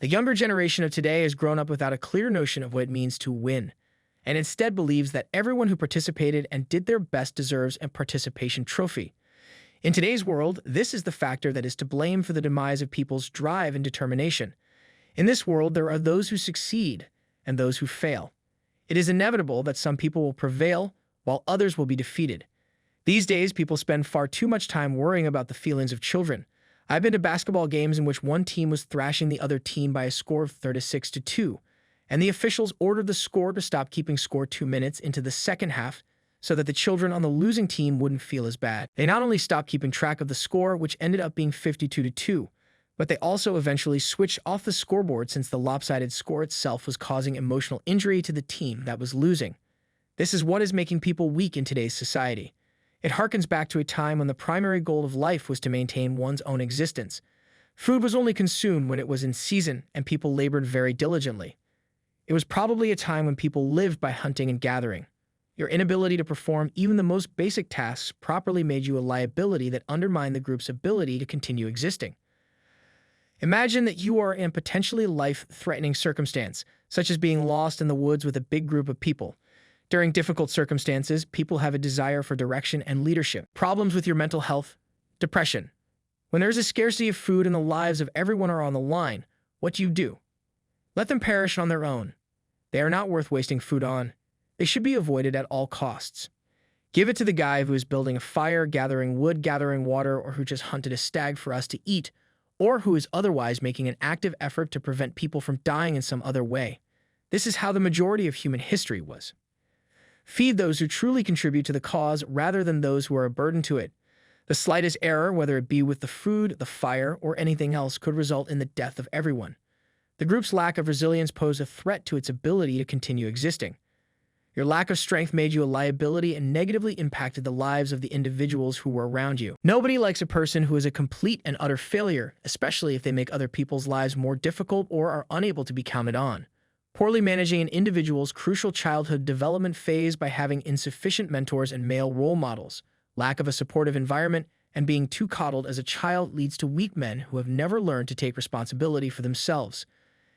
The younger generation of today has grown up without a clear notion of what it means to win, and instead believes that everyone who participated and did their best deserves a participation trophy. In today's world, this is the factor that is to blame for the demise of people's drive and determination. In this world, there are those who succeed and those who fail. It is inevitable that some people will prevail while others will be defeated. These days, people spend far too much time worrying about the feelings of children. I've been to basketball games in which one team was thrashing the other team by a score of 36-2, and the officials ordered the score to stop keeping score 2 minutes into the second half so that the children on the losing team wouldn't feel as bad. They not only stopped keeping track of the score, which ended up being 52-2, but they also eventually switched off the scoreboard since the lopsided score itself was causing emotional injury to the team that was losing. This is what is making people weak in today's society. It harkens back to a time when the primary goal of life was to maintain one's own existence. Food was only consumed when it was in season, and people labored very diligently. It was probably a time when people lived by hunting and gathering. Your inability to perform even the most basic tasks properly made you a liability that undermined the group's ability to continue existing. Imagine that you are in a potentially life-threatening circumstance, such as being lost in the woods with a big group of people. During difficult circumstances, people have a desire for direction and leadership. Problems with your mental health, depression. When there's a scarcity of food and the lives of everyone are on the line, what do? Let them perish on their own. They are not worth wasting food on. They should be avoided at all costs. Give it to the guy who is building a fire, gathering wood, gathering water, or who just hunted a stag for us to eat, or who is otherwise making an active effort to prevent people from dying in some other way. This is how the majority of human history was. Feed those who truly contribute to the cause rather than those who are a burden to it. The slightest error, whether it be with the food, the fire, or anything else, could result in the death of everyone. The group's lack of resilience posed a threat to its ability to continue existing. Your lack of strength made you a liability and negatively impacted the lives of the individuals who were around you. Nobody likes a person who is a complete and utter failure, especially if they make other people's lives more difficult or are unable to be counted on. Poorly managing an individual's crucial childhood development phase by having insufficient mentors and male role models, lack of a supportive environment, and being too coddled as a child leads to weak men who have never learned to take responsibility for themselves.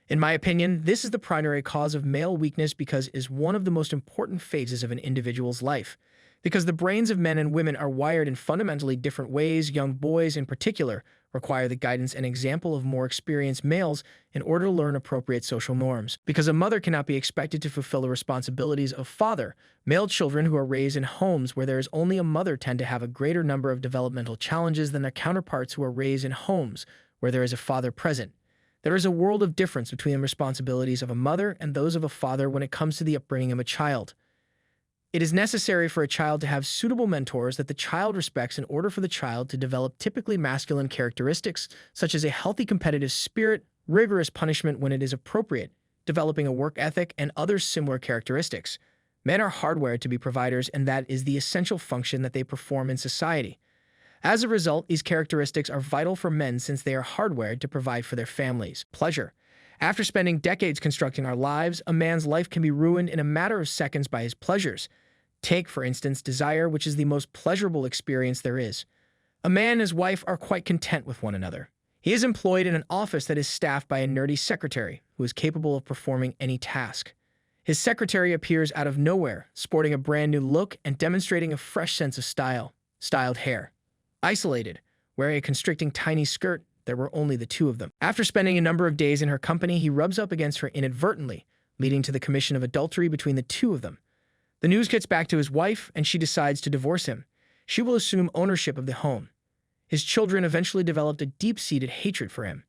In my opinion, this is the primary cause of male weakness because it is one of the most important phases of an individual's life. Because the brains of men and women are wired in fundamentally different ways, young boys in particular require the guidance and example of more experienced males in order to learn appropriate social norms. Because a mother cannot be expected to fulfill the responsibilities of father, male children who are raised in homes where there is only a mother tend to have a greater number of developmental challenges than their counterparts who are raised in homes where there is a father present. There is a world of difference between the responsibilities of a mother and those of a father when it comes to the upbringing of a child. It is necessary for a child to have suitable mentors that the child respects in order for the child to develop typically masculine characteristics such as a healthy competitive spirit, rigorous punishment when it is appropriate, developing a work ethic, and other similar characteristics. Men are hardwired to be providers, and that is the essential function that they perform in society. As a result, these characteristics are vital for men since they are hardwired to provide for their families. Pleasure. After spending decades constructing our lives, a man's life can be ruined in a matter of seconds by his pleasures. Take, for instance, desire, which is the most pleasurable experience there is. A man and his wife are quite content with one another. He is employed in an office that is staffed by a nerdy secretary who is capable of performing any task. His secretary appears out of nowhere, sporting a brand new look and demonstrating a fresh sense of style. Styled hair. Isolated, wearing a constricting tiny skirt, there were only the two of them. After spending a number of days in her company, he rubs up against her inadvertently, leading to the commission of adultery between the two of them. The news gets back to his wife, and she decides to divorce him. She will assume ownership of the home. His children eventually developed a deep-seated hatred for him.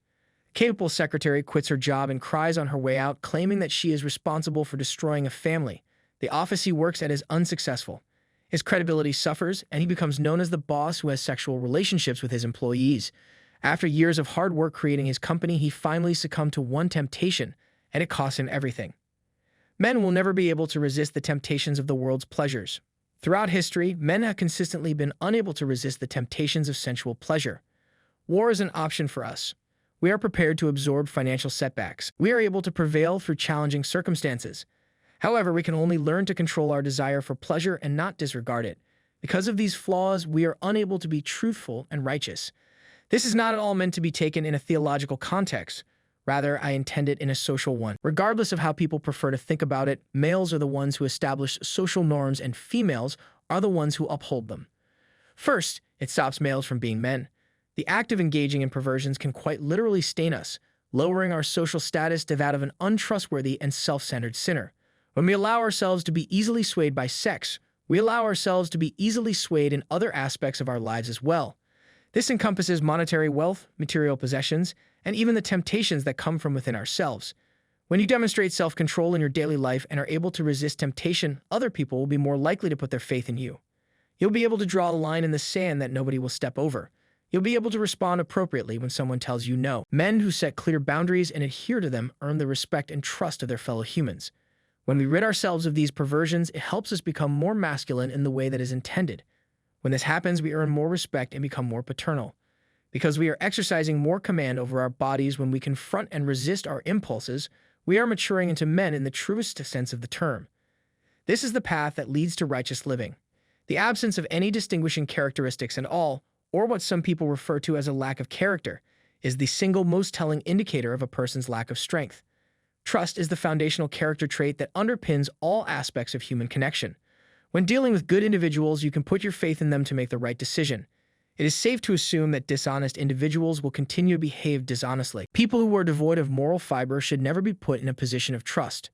A capable secretary quits her job and cries on her way out, claiming that she is responsible for destroying a family. The office he works at is unsuccessful. His credibility suffers, and he becomes known as the boss who has sexual relationships with his employees. After years of hard work creating his company, he finally succumbed to one temptation, and it cost him everything. Men will never be able to resist the temptations of the world's pleasures. Throughout history, men have consistently been unable to resist the temptations of sensual pleasure. War is an option for us. We are prepared to absorb financial setbacks. We are able to prevail through challenging circumstances. However, we can only learn to control our desire for pleasure and not disregard it. Because of these flaws, we are unable to be truthful and righteous. This is not at all meant to be taken in a theological context. Rather, I intend it in a social one. Regardless of how people prefer to think about it, males are the ones who establish social norms and females are the ones who uphold them. First, it stops males from being men. The act of engaging in perversions can quite literally stain us, lowering our social status to that of an untrustworthy and self-centered sinner. When we allow ourselves to be easily swayed by sex, we allow ourselves to be easily swayed in other aspects of our lives as well. This encompasses monetary wealth, material possessions, and even the temptations that come from within ourselves. When you demonstrate self-control in your daily life and are able to resist temptation, other people will be more likely to put their faith in you. You'll be able to draw a line in the sand that nobody will step over. You'll be able to respond appropriately when someone tells you no. Men who set clear boundaries and adhere to them earn the respect and trust of their fellow humans. When we rid ourselves of these perversions, it helps us become more masculine in the way that is intended. When this happens, we earn more respect and become more paternal. Because we are exercising more command over our bodies when we confront and resist our impulses, we are maturing into men in the truest sense of the term. This is the path that leads to righteous living. The absence of any distinguishing characteristics at all, or what some people refer to as a lack of character, is the single most telling indicator of a person's lack of strength. Trust is the foundational character trait that underpins all aspects of human connection. When dealing with good individuals, you can put your faith in them to make the right decision. It is safe to assume that dishonest individuals will continue to behave dishonestly. People who are devoid of moral fiber should never be put in a position of trust.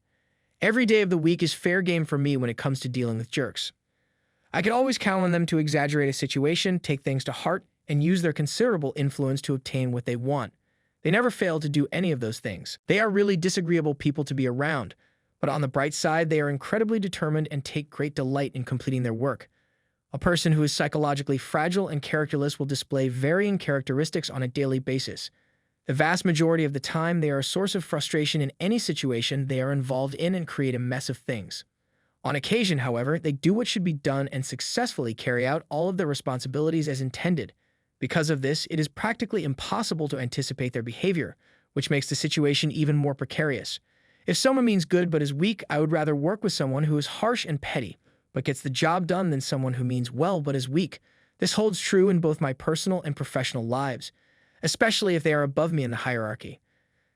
Every day of the week is fair game for me when it comes to dealing with jerks. I can always count on them to exaggerate a situation, take things to heart, and use their considerable influence to obtain what they want. They never fail to do any of those things. They are really disagreeable people to be around, but on the bright side, they are incredibly determined and take great delight in completing their work. A person who is psychologically fragile and characterless will display varying characteristics on a daily basis. The vast majority of the time, they are a source of frustration in any situation they are involved in and create a mess of things. On occasion, however, they do what should be done and successfully carry out all of their responsibilities as intended. Because of this, it is practically impossible to anticipate their behavior, which makes the situation even more precarious. If someone means good but is weak, I would rather work with someone who is harsh and petty, but gets the job done than someone who means well but is weak. This holds true in both my personal and professional lives, especially if they are above me in the hierarchy.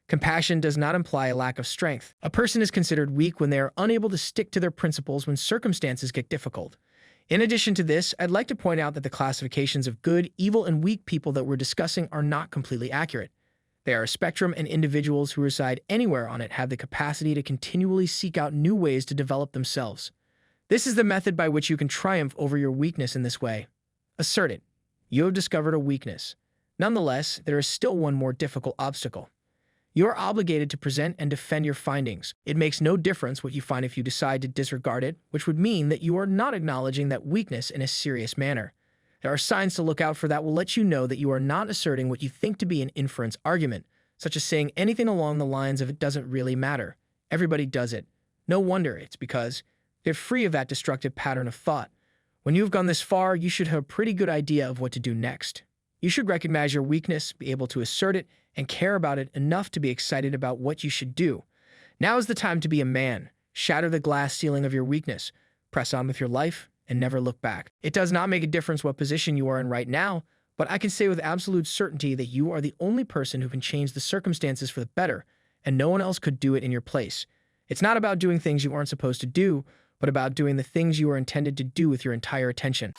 Compassion does not imply a lack of strength. A person is considered weak when they are unable to stick to their principles when circumstances get difficult. In addition to this, I'd like to point out that the classifications of good, evil, and weak people that we're discussing are not completely accurate. They are a spectrum, and individuals who reside anywhere on it have the capacity to continually seek out new ways to develop themselves. This is the method by which you can triumph over your weakness in this way. Assert it. You have discovered a weakness. Nonetheless, there is still one more difficult obstacle. You are obligated to present and defend your findings. It makes no difference what you find if you decide to disregard it, which would mean that you are not acknowledging that weakness in a serious manner. There are signs to look out for that will let you know that you are not asserting what you think to be an inference argument, such as saying anything along the lines of "it doesn't really matter. Everybody does it." No wonder, it's because they're free of that destructive pattern of thought. When you've gone this far, you should have a pretty good idea of what to do next. You should recognize your weakness, be able to assert it, and care about it enough to be excited about what you should do. Now is the time to be a man. Shatter the glass ceiling of your weakness. Press on with your life and never look back. It does not make a difference what position you are in right now, but I can say with absolute certainty that you are the only person who can change the circumstances for the better, and no one else could do it in your place. It's not about doing things you aren't supposed to do, but about doing the things you are intended to do with your entire attention.